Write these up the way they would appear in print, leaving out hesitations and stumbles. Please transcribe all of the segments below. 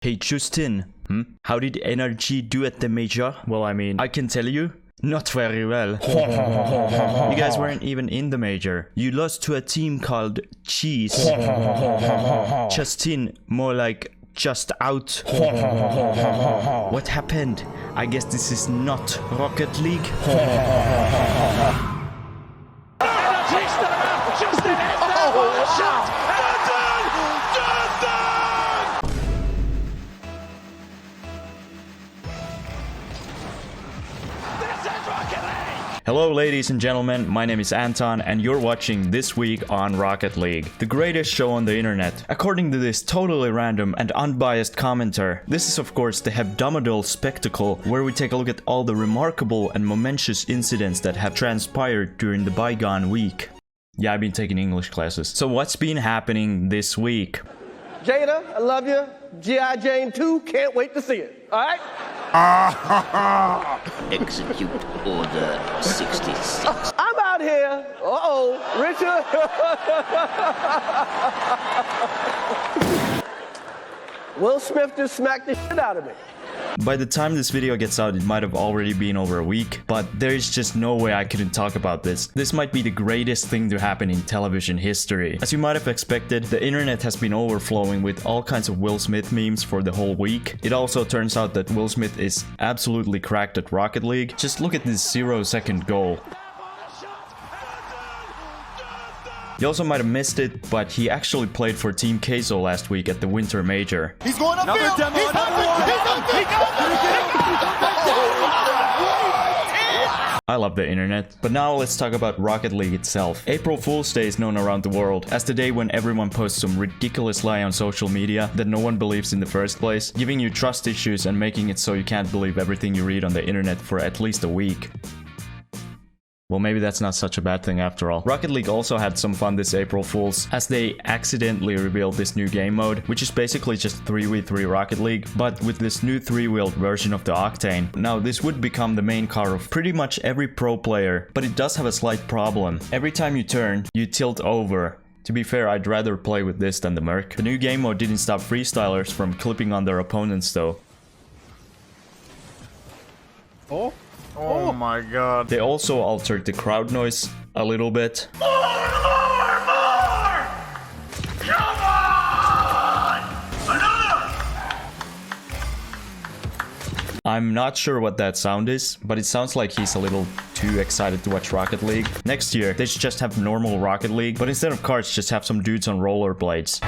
Hey Justin, how did NRG do at the major? Well, I mean, I can tell you, not very well. You guys weren't even in the major. You lost to a team called Cheese. Justin, more like just out. What happened? I guess this is not Rocket League. Hello ladies and gentlemen, my name is Anton and you're watching This Week on Rocket League, the greatest show on the internet. According to this totally random and unbiased commenter, this is of course the hebdomadal spectacle where we take a look at all the remarkable and momentous incidents that have transpired during the bygone week. Yeah, I've been taking English classes. So what's been happening this week? Jada, I love you. G.I. Jane 2, can't wait to see it. Alright? Execute Order 66. I'm out here. Richard. Will Smith just smacked the shit out of me. By the time this video gets out, it might have already been over a week, but there is just no way I couldn't talk about this. This might be the greatest thing to happen in television history. As you might have expected, the internet has been overflowing with all kinds of Will Smith memes for the whole week. It also turns out that Will Smith is absolutely cracked at Rocket League. Just look at this 0-second goal. You also might have missed it, but he actually played for Team Queso last week at the Winter Major. He's going up field. I love the internet. But now let's talk about Rocket League itself. April Fool's Day is known around the world as the day when everyone posts some ridiculous lie on social media that no one believes in the first place, giving you trust issues and making it so you can't believe everything you read on the internet for at least a week. Well, maybe that's not such a bad thing after all. Rocket League also had some fun this April Fools, as they accidentally revealed this new game mode, which is basically just 3v3 Rocket League, but with this new 3-wheeled version of the Octane. Now, this would become the main car of pretty much every pro player, but it does have a slight problem. Every time you turn, you tilt over. To be fair, I'd rather play with this than the Merc. The new game mode didn't stop freestylers from clipping on their opponents though. Oh my god. They also altered the crowd noise a little bit. More! Come on! Another! I'm not sure what that sound is, but it sounds like he's a little too excited to watch Rocket League. Next year, they should just have normal Rocket League, but instead of cars, just have some dudes on rollerblades.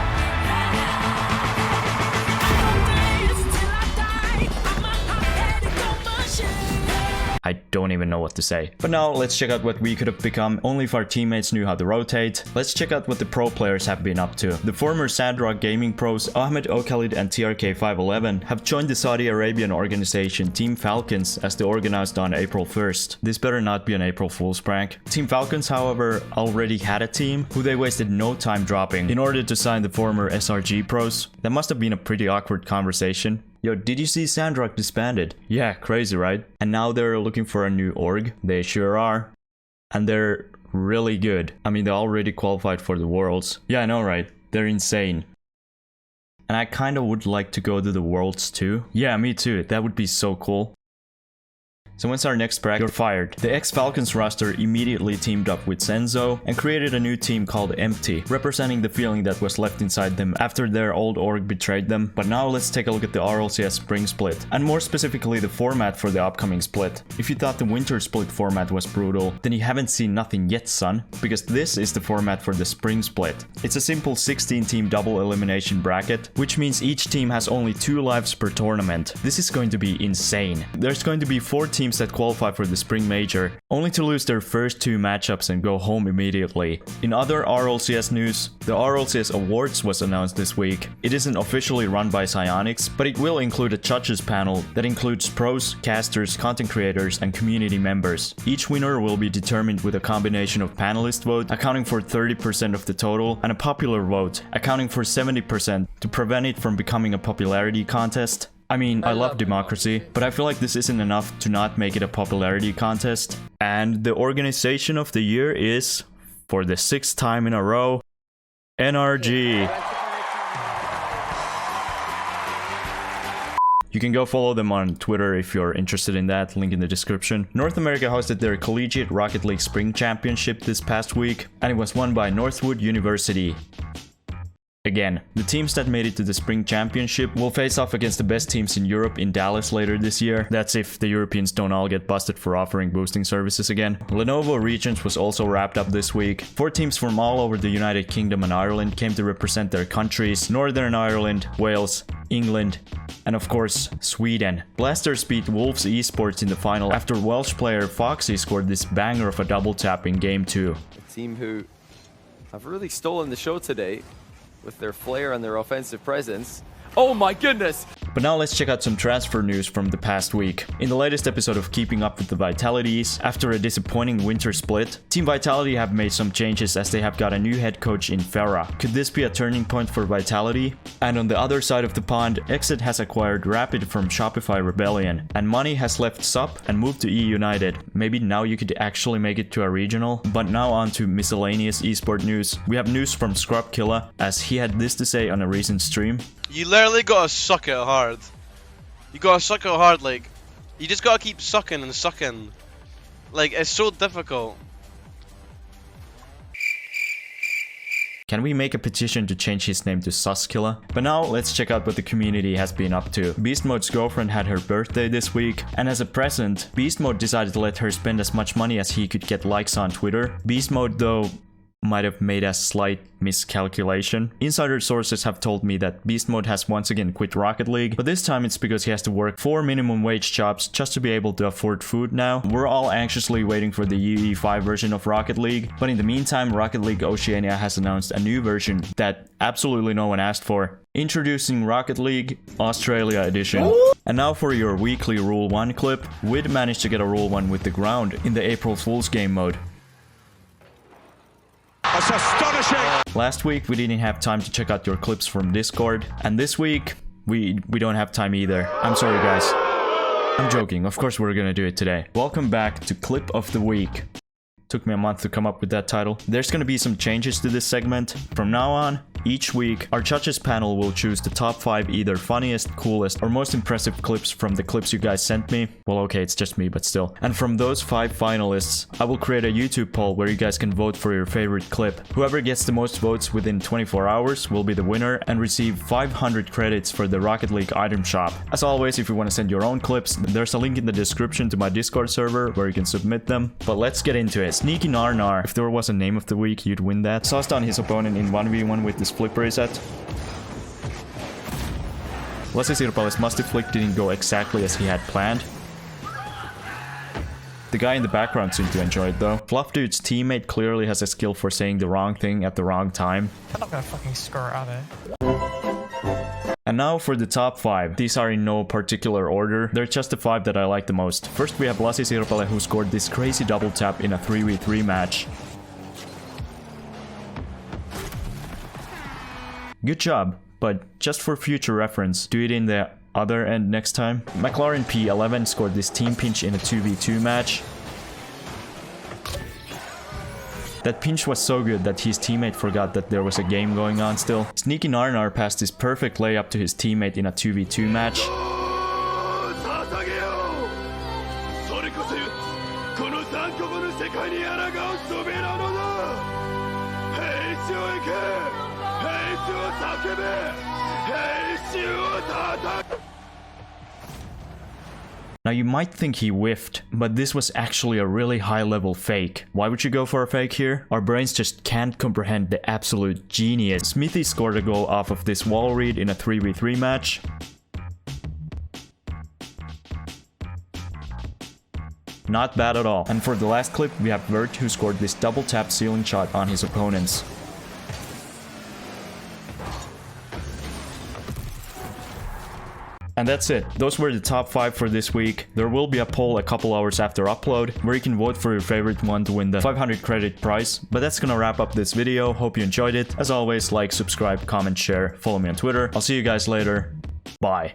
I don't even know what to say. But now let's check out what we could have become only if our teammates knew how to rotate. Let's check out what the pro players have been up to. The former Sandrock gaming pros Ahmed Okalid and TRK511 have joined the Saudi Arabian organization Team Falcons as they organized on April 1st. This better not be an April Fool's prank. Team Falcons, however, already had a team who they wasted no time dropping in order to sign the former SRG pros. That must have been a pretty awkward conversation. Yo, did you see Sandrock disbanded? Yeah, crazy, right? And now they're looking for a new org. They sure are. And they're really good. I mean, they already qualified for the Worlds. Yeah, I know, right? They're insane. And I kinda would like to go to the Worlds too. Yeah, me too. That would be so cool. So when's our next bracket? You're fired. The ex-Falcons roster immediately teamed up with Senzo and created a new team called Empty, representing the feeling that was left inside them after their old org betrayed them. But now let's take a look at the RLCS Spring Split, and more specifically the format for the upcoming split. If you thought the Winter Split format was brutal, then you haven't seen nothing yet, son, because this is the format for the Spring Split. It's a simple 16-team double elimination bracket, which means each team has only 2 lives per tournament. This is going to be insane. There's going to be 4 teams that qualify for the Spring Major, only to lose their first 2 matchups and go home immediately. In other RLCS news, the RLCS Awards was announced this week. It isn't officially run by Psyonix, but it will include a judges panel that includes pros, casters, content creators, and community members. Each winner will be determined with a combination of panelist vote, accounting for 30% of the total, and a popular vote, accounting for 70%, to prevent it from becoming a popularity contest. I mean, I love democracy, but I feel like this isn't enough to not make it a popularity contest. And the organization of the year is, for the 6th time in a row, NRG. You can go follow them on Twitter if you're interested in that, link in the description. North America hosted their collegiate Rocket League Spring Championship this past week, and it was won by Northwood University. Again, the teams that made it to the Spring Championship will face off against the best teams in Europe in Dallas later this year. That's if the Europeans don't all get busted for offering boosting services again. Lenovo Regions was also wrapped up this week. 4 teams from all over the United Kingdom and Ireland came to represent their countries: Northern Ireland, Wales, England, and of course, Sweden. Blasters beat Wolves Esports in the final after Welsh player Foxy scored this banger of a double tap in Game 2. A team who have really stolen the show today with their flair and their offensive presence. Oh my goodness! But now let's check out some transfer news from the past week. In the latest episode of Keeping Up with the Vitalities, after a disappointing winter split, Team Vitality have made some changes as they have got a new head coach in Farah. Could this be a turning point for Vitality? And on the other side of the pond, Exit has acquired Rapid from Shopify Rebellion, and Money has left SUP and moved to E United. Maybe now you could actually make it to a regional. But now on to miscellaneous esport news. We have news from Scrubkilla, as he had this to say on a recent stream. You literally gotta suck it hard. You gotta suck it hard, like, you just gotta keep sucking and sucking. Like, it's so difficult. Can we make a petition to change his name to Suskilla? But now let's check out what the community has been up to. Beast Mode's girlfriend had her birthday this week, and as a present, Beast Mode decided to let her spend as much money as he could get likes on Twitter. Beast Mode, though, might have made a slight miscalculation. Insider sources have told me that Beast Mode has once again quit Rocket League, but this time it's because he has to work 4 minimum wage jobs just to be able to afford food now. We're all anxiously waiting for the UE5 version of Rocket League, but in the meantime, Rocket League Oceania has announced a new version that absolutely no one asked for. Introducing Rocket League Australia Edition. And now for your weekly Rule 1 clip. Wid managed to get a Rule 1 with the ground in the April Fool's game mode. That's astonishing! Last week we didn't have time to check out your clips from Discord, and this week we don't have time either. I'm sorry guys. I'm joking, of course we're gonna do it today. Welcome back to Clip of the Week. Took me a month to come up with that title. There's gonna be some changes to this segment. From now on, each week, our judges panel will choose the top 5 either funniest, coolest, or most impressive clips from the clips you guys sent me. Well, okay, it's just me, but still. And from those 5 finalists, I will create a YouTube poll where you guys can vote for your favorite clip. Whoever gets the most votes within 24 hours will be the winner and receive 500 credits for the Rocket League item shop. As always, if you want to send your own clips, there's a link in the description to my Discord server where you can submit them. But let's get into it. SneakyNarNar. If there was a name of the week, you'd win that. Sauced on his opponent in 1v1 with this flip reset. LasiSirpale's musty flick didn't go exactly as he had planned. The guy in the background seemed to enjoy it though. Flufdude's teammate clearly has a skill for saying the wrong thing at the wrong time. I'm not gonna fucking score out of it. And now for the top 5. These are in no particular order. They're just the 5 that I like the most. First we have LasiSirpale, who scored this crazy double tap in a 3v3 match. Good job, but just for future reference, do it in the other end next time. McLaren P11 scored this team pinch in a 2v2 match. That pinch was so good that his teammate forgot that there was a game going on still. SneakyNarNar passed this perfect layup to his teammate in a 2v2 match. Now you might think he whiffed, but this was actually a really high level fake. Why would you go for a fake here? Our brains just can't comprehend the absolute genius. Smithy scored a goal off of this wall read in a 3v3 match. Not bad at all. And for the last clip, we have Vert, who scored this double tap ceiling shot on his opponents. And that's it. Those were the top 5 for this week. There will be a poll a couple hours after upload where you can vote for your favorite one to win the 500 credit prize. But that's gonna wrap up this video. Hope you enjoyed it. As always, like, subscribe, comment, share, follow me on Twitter. I'll see you guys later. Bye.